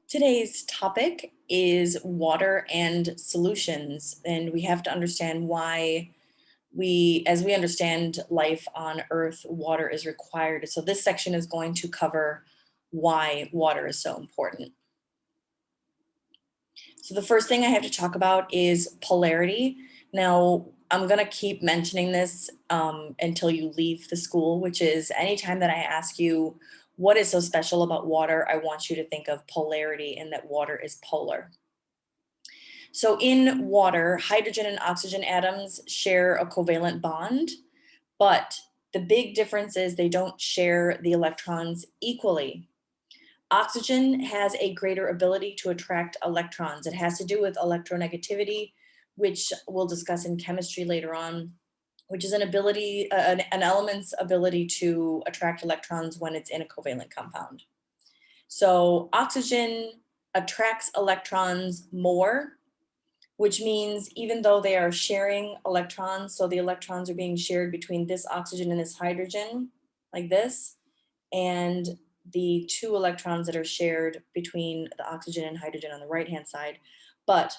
Today's topic is water and solutions, and we have to understand why as we understand life on Earth, water is required. So this section is going to cover why water is so important. So the first thing I have to talk about is polarity. Now, I'm going to keep mentioning this until you leave the school, which is anytime that I ask you what is so special about water, I want you to think of polarity and that water is polar. So in water, hydrogen and oxygen atoms share a covalent bond, but the big difference is they don't share the electrons equally. Oxygen has a greater ability to attract electrons. It has to do with electronegativity, which we'll discuss in chemistry later on, which is an element's ability to attract electrons when it's in a covalent compound. So oxygen attracts electrons more, which means even though they are sharing electrons, so the electrons are being shared between this oxygen and this hydrogen, like this, and the two electrons that are shared between the oxygen and hydrogen on the right-hand side. But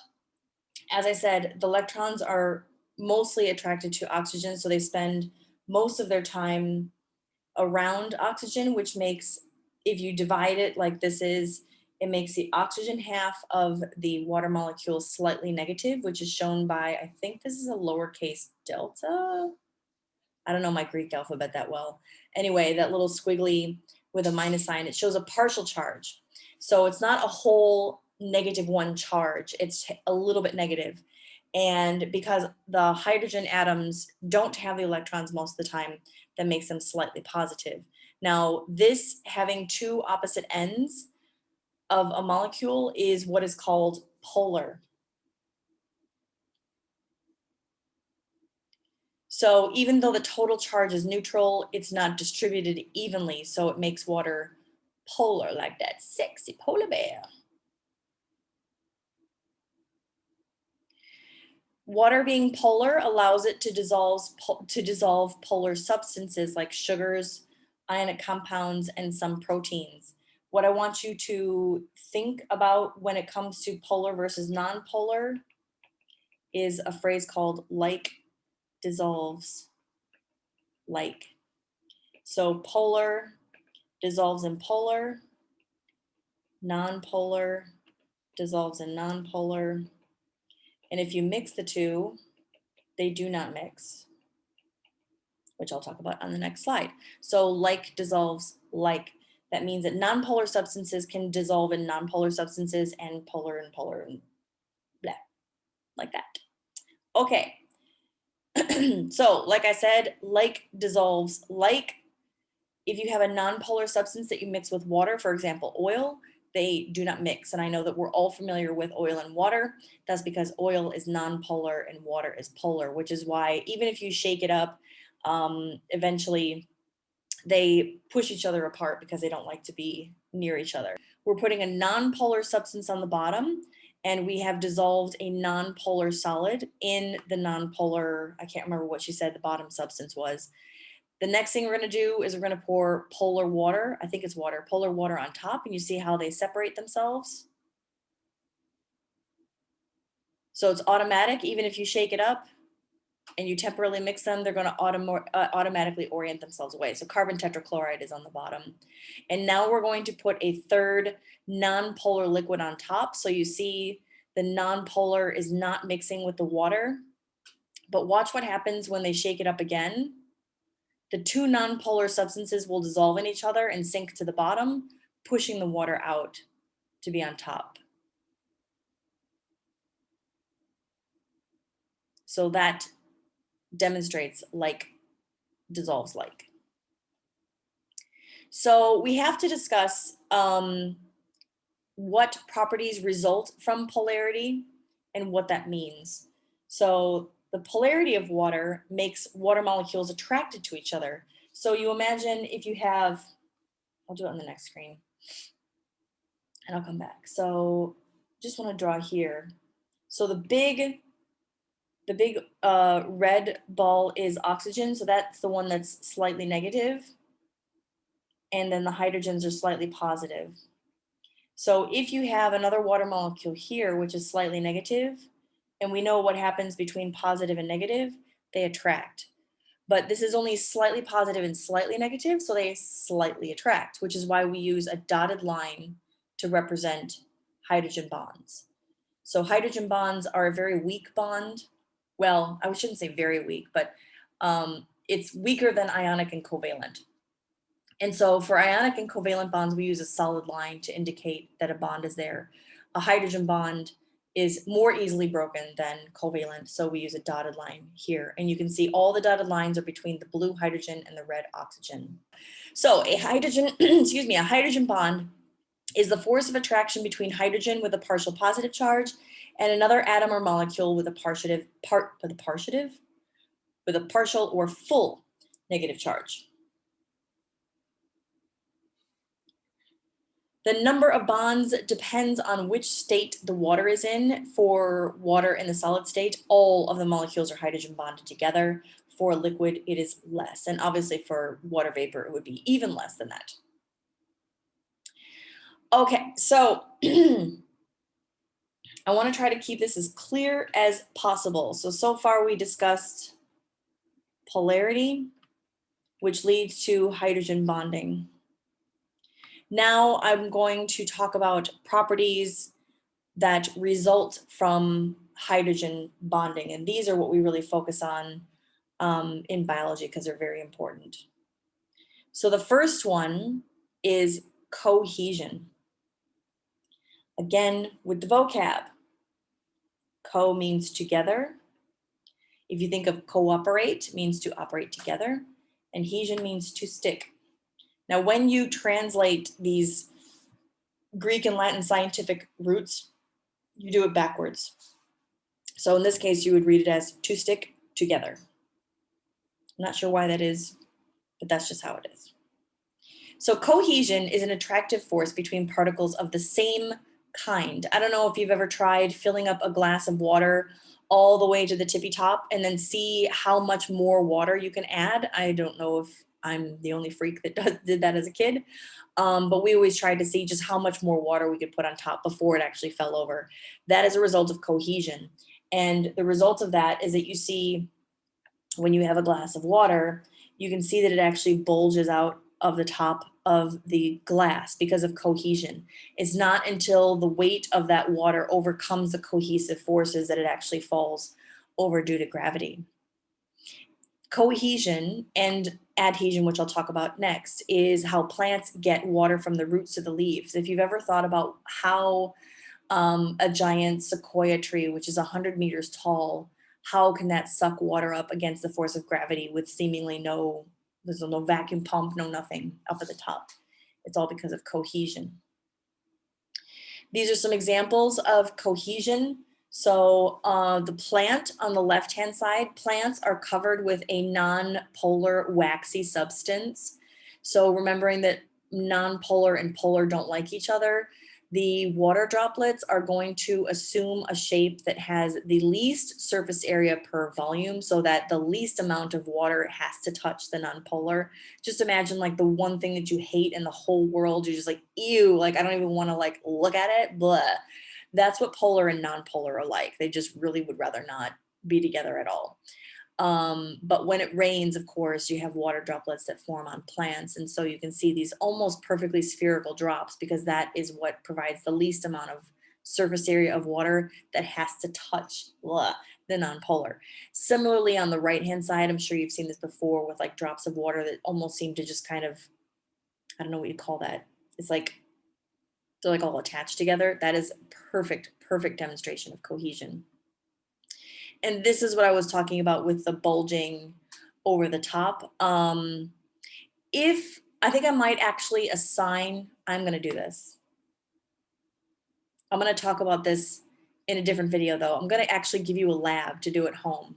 as I said, the electrons are mostly attracted to oxygen, so they spend most of their time around oxygen, which makes, if you divide it like this is, it makes the oxygen half of the water molecule slightly negative, which is shown by, I think this is a lowercase delta. I don't know my Greek alphabet that well. Anyway, that little squiggly with a minus sign, it shows a partial charge. So it's not a whole -1 charge, it's a little bit negative. And because the hydrogen atoms don't have the electrons most of the time, that makes them slightly positive. Now, this having two opposite ends of a molecule is what is called polar. So even though the total charge is neutral, it's not distributed evenly, so it makes water polar, like that sexy polar bear. Water being polar allows it to dissolve polar substances like sugars, ionic compounds, and some proteins. What I want you to think about when it comes to polar versus nonpolar is a phrase called like dissolves like. So polar dissolves in polar, nonpolar dissolves in nonpolar. And if you mix the two, they do not mix, which I'll talk about on the next slide. So like dissolves like. That means that nonpolar substances can dissolve in nonpolar substances and polar and blah, like that. Okay. So like I said, like dissolves like. If you have a nonpolar substance that you mix with water, for example, oil, they do not mix. And I know that we're all familiar with oil and water. That's because oil is nonpolar and water is polar, which is why even if you shake it up, eventually they push each other apart because they don't like to be near each other. We're putting a nonpolar substance on the bottom, and we have dissolved a nonpolar solid in the nonpolar, I can't remember what she said the bottom substance was. The next thing we're going to do is we're going to pour polar water. I think it's water, polar water on top, and you see how they separate themselves. So it's automatic. Even if you shake it up and you temporarily mix them, they're going to automatically orient themselves away. So carbon tetrachloride is on the bottom. And now we're going to put a third nonpolar liquid on top. So you see the nonpolar is not mixing with the water. But watch what happens when they shake it up again. The two nonpolar substances will dissolve in each other and sink to the bottom, pushing the water out to be on top. So that demonstrates like dissolves like. So we have to discuss what properties result from polarity and what that means. So the polarity of water makes water molecules attracted to each other. So you imagine if you have, I'll do it on the next screen and I'll come back. So just want to draw here. So the big red ball is oxygen. So that's the one that's slightly negative. And then the hydrogens are slightly positive. So if you have another water molecule here, which is slightly negative, and we know what happens between positive and negative, they attract. But this is only slightly positive and slightly negative, so they slightly attract, which is why we use a dotted line to represent hydrogen bonds. So hydrogen bonds are a very weak bond. Well, I shouldn't say very weak, but it's weaker than ionic and covalent. And so for ionic and covalent bonds, we use a solid line to indicate that a bond is there. A hydrogen bond is more easily broken than covalent, so we use a dotted line here. And you can see all the dotted lines are between the blue hydrogen and the red oxygen. So a hydrogen, excuse me, a hydrogen bond is the force of attraction between hydrogen with a partial positive charge and another atom or molecule with a partial or full negative charge. The number of bonds depends on which state the water is in. For water in the solid state, all of the molecules are hydrogen bonded together. For liquid, it is less. And obviously for water vapor, it would be even less than that. Okay, so I want to try to keep this as clear as possible. So far we discussed polarity, which leads to hydrogen bonding. Now I'm going to talk about properties that result from hydrogen bonding. And these are what we really focus on in biology because they're very important. So the first one is cohesion. Again, with the vocab, co means together. If you think of cooperate, it means to operate together, and hesion means to stick. Now, when you translate these Greek and Latin scientific roots, you do it backwards. So in this case, you would read it as to stick together. I'm not sure why that is, but that's just how it is. So cohesion is an attractive force between particles of the same kind. I don't know if you've ever tried filling up a glass of water all the way to the tippy top and then see how much more water you can add. I don't know if I'm the only freak that did that as a kid, but we always tried to see just how much more water we could put on top before it actually fell over. That is a result of cohesion. And the result of that is that you see when you have a glass of water, you can see that it actually bulges out of the top of the glass because of cohesion. It's not until the weight of that water overcomes the cohesive forces that it actually falls over due to gravity. Cohesion and adhesion, which I'll talk about next, is how plants get water from the roots to the leaves. If you've ever thought about how a giant sequoia tree, which is 100 meters tall, how can that suck water up against the force of gravity with seemingly there's no vacuum pump, no nothing up at the top? It's all because of cohesion. These are some examples of cohesion. So the plant on the left-hand side, plants are covered with a non-polar waxy substance. So remembering that non-polar and polar don't like each other, the water droplets are going to assume a shape that has the least surface area per volume so that the least amount of water has to touch the nonpolar. Just imagine like the one thing that you hate in the whole world, you're just like, ew, like I don't even want to like look at it, blah. That's what polar and nonpolar are like. They just really would rather not be together at all. But when it rains, of course, you have water droplets that form on plants. And so you can see these almost perfectly spherical drops because that is what provides the least amount of surface area of water that has to touch the nonpolar. Similarly, on the right-hand side, I'm sure you've seen this before with like drops of water that almost seem to just kind of, I don't know what you call that. It's like, they're like all attached together. That is perfect demonstration of cohesion. And this is what I was talking about with the bulging over the top. If I think I might actually assign, I'm going to do this. I'm going to talk about this in a different video though. I'm going to actually give you a lab to do at home.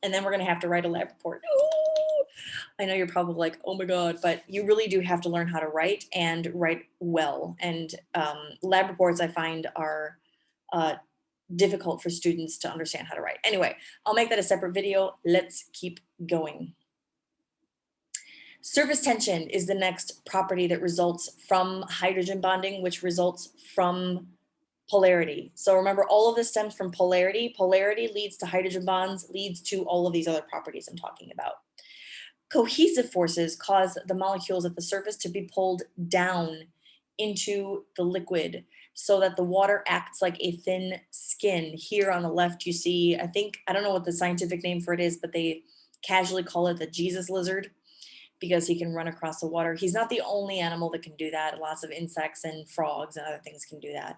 And then we're going to have to write a lab report. Ooh, I know you're probably like, oh my God, but you really do have to learn how to write and write well. And lab reports I find are difficult for students to understand how to write. Anyway, I'll make that a separate video. Let's keep going. Surface tension is the next property that results from hydrogen bonding, which results from polarity. So remember, all of this stems from polarity. Polarity leads to hydrogen bonds, leads to all of these other properties I'm talking about. Cohesive forces cause the molecules at the surface to be pulled down into the liquid so that the water acts like a thin skin. Here on the left, you see, I don't know what the scientific name for it is, but they casually call it the Jesus lizard because he can run across the water. He's not the only animal that can do that. Lots of insects and frogs and other things can do that.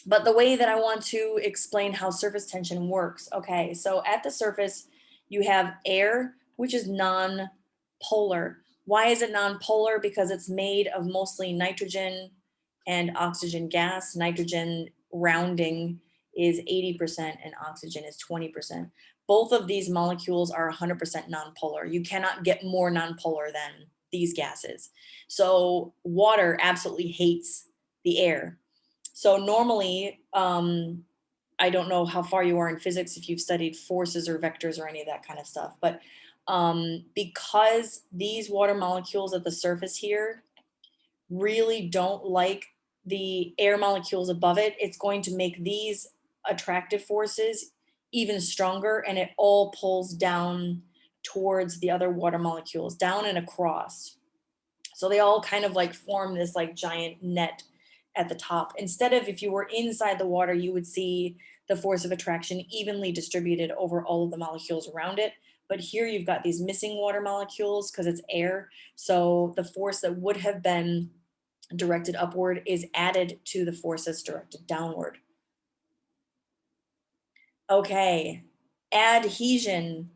But the way that I want to explain how surface tension works, okay, so at the surface, you have air, which is non-polar. Why is it non-polar? Because it's made of mostly nitrogen and oxygen gas. Nitrogen rounding is 80% and oxygen is 20%. Both of these molecules are 100% non-polar. You cannot get more non-polar than these gases. So water absolutely hates the air. So normally, I don't know how far you are in physics, if you've studied forces or vectors or any of that kind of stuff, but because these water molecules at the surface here really don't like the air molecules above it, it's going to make these attractive forces even stronger, and it all pulls down towards the other water molecules, down and across. So they all kind of like form this like giant net at the top. Instead of, if you were inside the water, you would see the force of attraction evenly distributed over all of the molecules around it. But here you've got these missing water molecules because it's air. So the force that would have been directed upward is added to the force that's directed downward. Okay, adhesion.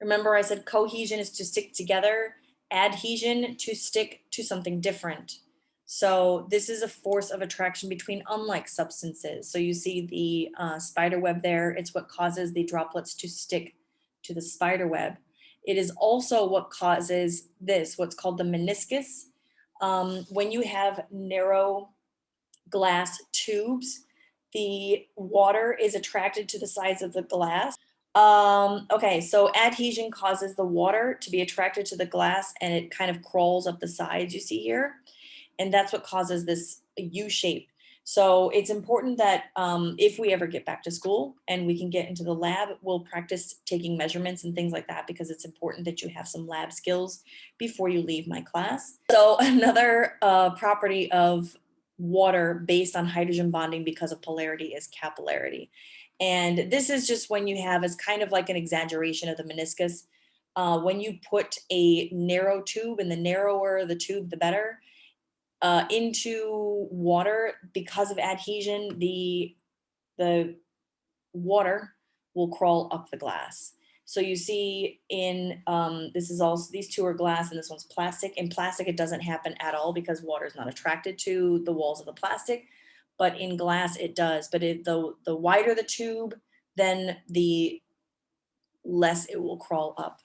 Remember I said cohesion is to stick together, adhesion to stick to something different. So this is a force of attraction between unlike substances. So you see the spider web there. It's what causes the droplets to stick to the spider web. It is also what causes this, what's called the meniscus. When you have narrow glass tubes, the water is attracted to the sides of the glass. Okay, so adhesion causes the water to be attracted to the glass and it kind of crawls up the sides you see here. And that's what causes this U shape. So it's important that if we ever get back to school and we can get into the lab, we'll practice taking measurements and things like that, because it's important that you have some lab skills before you leave my class. So another property of water based on hydrogen bonding because of polarity is capillarity. And this is just when you have, it's kind of like an exaggeration of the meniscus. When you put a narrow tube, and the narrower the tube, the better, into water, because of adhesion, the water will crawl up the glass. So you see in, this is also, these two are glass and this one's plastic. In plastic, it doesn't happen at all because water is not attracted to the walls of the plastic, but in glass it does. But the wider the tube, then the less it will crawl up.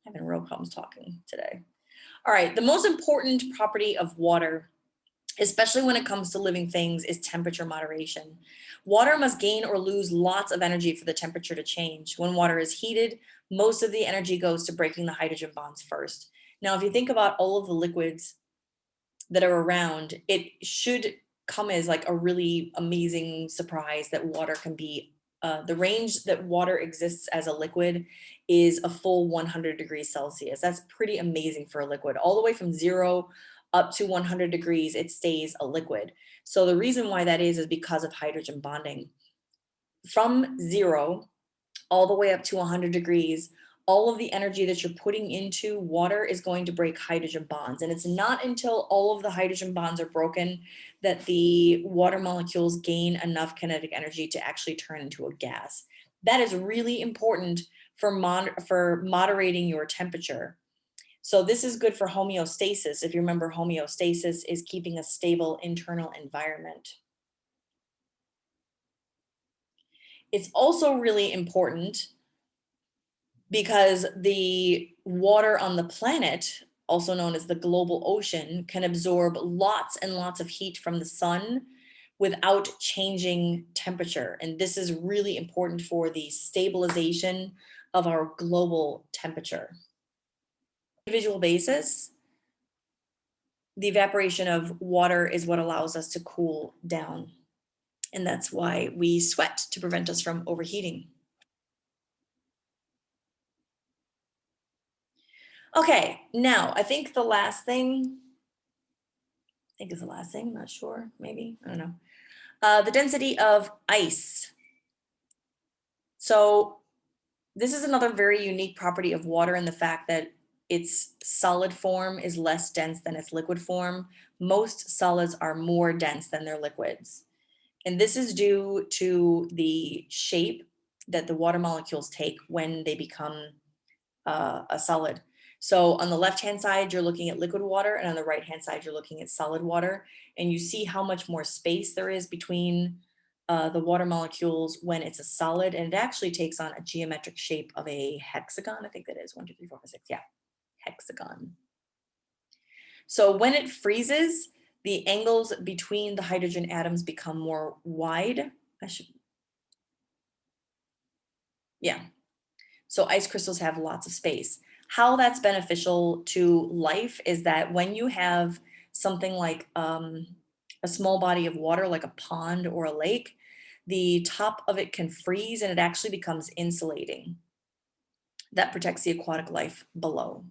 I'm having real problems talking today. All right, the most important property of water, especially when it comes to living things, is temperature moderation. Water must gain or lose lots of energy for the temperature to change. When water is heated, most of the energy goes to breaking the hydrogen bonds first. Now, if you think about all of the liquids that are around, it should come as like a really amazing surprise that water can be, the range that water exists as a liquid is a full 100 degrees Celsius. That's pretty amazing for a liquid. All the way from 0 up to 100 degrees, it stays a liquid. So the reason why that is because of hydrogen bonding. From 0 all the way up to 100 degrees, all of the energy that you're putting into water is going to break hydrogen bonds. And it's not until all of the hydrogen bonds are broken that the water molecules gain enough kinetic energy to actually turn into a gas. That is really important for moderating your temperature. So this is good for homeostasis. If you remember, homeostasis is keeping a stable internal environment. It's also really important because the water on the planet, also known as the global ocean, can absorb lots and lots of heat from the sun without changing temperature. And this is really important for the stabilization of our global temperature. individual basis, the evaporation of water is what allows us to cool down. And that's why we sweat to prevent us from overheating. Okay, now I think the last thing, I think is the last thing, I'm not sure, maybe, I don't know. The density of ice. So this is another very unique property of water in the fact that its solid form is less dense than its liquid form. Most solids are more dense than their liquids. And this is due to the shape that the water molecules take when they become a solid. So on the left-hand side, you're looking at liquid water, and on the right-hand side, you're looking at solid water. And you see how much more space there is between the water molecules when it's a solid, and it actually takes on a geometric shape of a hexagon. I think that is 1, 2, 3, 4, 5, 6. Yeah, hexagon. So when it freezes, the angles between the hydrogen atoms become more wide. Yeah. So ice crystals have lots of space. How that's beneficial to life is that when you have something like a small body of water, like a pond or a lake, the top of it can freeze and it actually becomes insulating. That protects the aquatic life below.